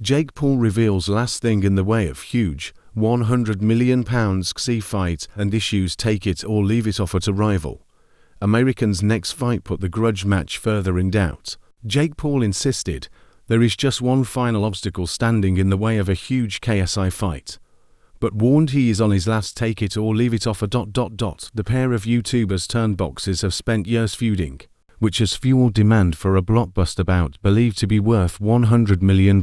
Jake Paul reveals last thing in the way of huge £100 million KSI fight and issues take it or leave it offer to rival. American's next fight put the grudge match further in doubt. Jake Paul insisted there is just one final obstacle standing in the way of a huge KSI fight, but warned he is on his last take it or leave it offer. The pair of YouTubers turned boxers have spent years feuding, which has fueled demand for a blockbuster bout believed to be worth £100 million.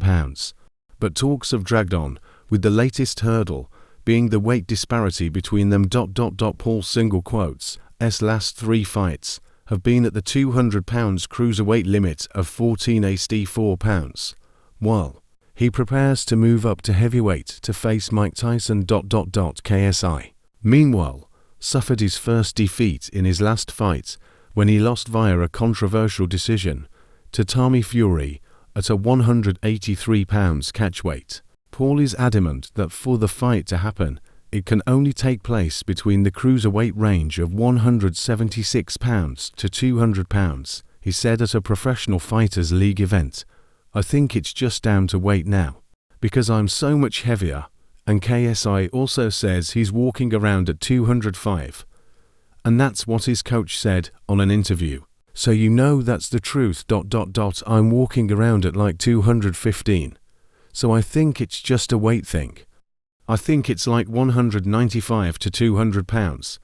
But talks have dragged on, with the latest hurdle being the weight disparity between them. Paul's single quotes last 3 fights have been at the £200 cruiserweight limit of 14 pounds, while he prepares to move up to heavyweight to face Mike Tyson. KSI, meanwhile, suffered his first defeat in his last fight when he lost via a controversial decision to Tommy Fury at a 183 pounds catchweight. Paul is adamant that for the fight to happen, it can only take place between the cruiserweight range of 176 pounds to 200 pounds. He said at a Professional Fighters League event, "I think it's just down to weight now, because I'm so much heavier," and KSI also says he's walking around at 205. And that's what his coach said on an interview. "So you know that's the truth. I'm walking around at like 215. So I think it's just a weight thing. I think it's like 195 to 200 pounds.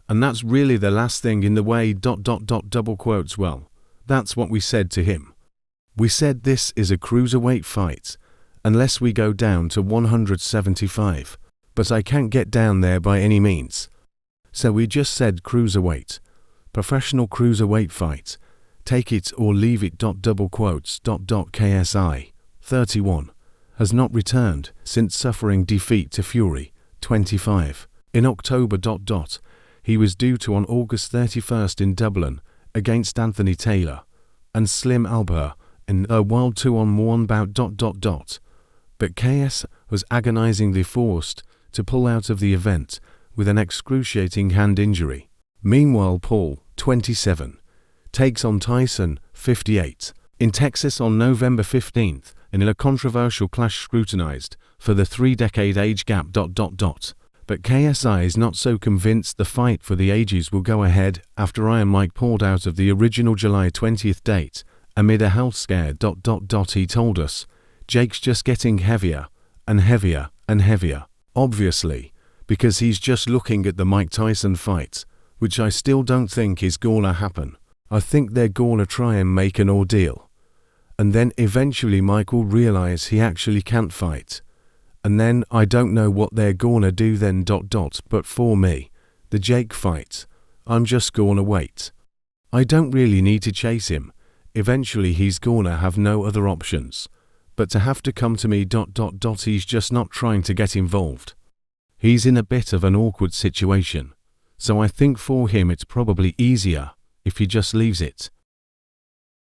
And that's really the last thing in the way. Double quotes. Well, that's what we said to him. We said this is a cruiserweight fight, unless we go down to 175. But I can't get down there by any means. So we just said cruiserweight. Professional cruiserweight fight. Take it or leave it. Double quotes. KSI, 31, has not returned since suffering defeat to Fury, 25, in October. He was due to on August 31st in Dublin against Anthony Taylor and Slim Alba in a Wild 2-on-1 bout. But KS was agonizingly forced to pull out of the event with an excruciating hand injury. Meanwhile, Paul, 27, takes on Tyson, 58, in Texas on November 15th, and in a controversial clash scrutinized for the 3-decade age gap. But KSI is not so convinced the fight for the ages will go ahead after Iron Mike pulled out of the original July 20th date amid a health scare. He told us, "Jake's just getting heavier and heavier and heavier, obviously, because he's just looking at the Mike Tyson fight, which I still don't think is gonna happen. I think they're gonna try and make an ordeal. And then eventually Mike will realize he actually can't fight. And then I don't know what they're gonna do then. But for me, the Jake fight, I'm just gonna wait. I don't really need to chase him. Eventually he's gonna have no other options. But to have to come to me. He's just not trying to get involved. He's in a bit of an awkward situation. So I think for him it's probably easier if he just leaves it."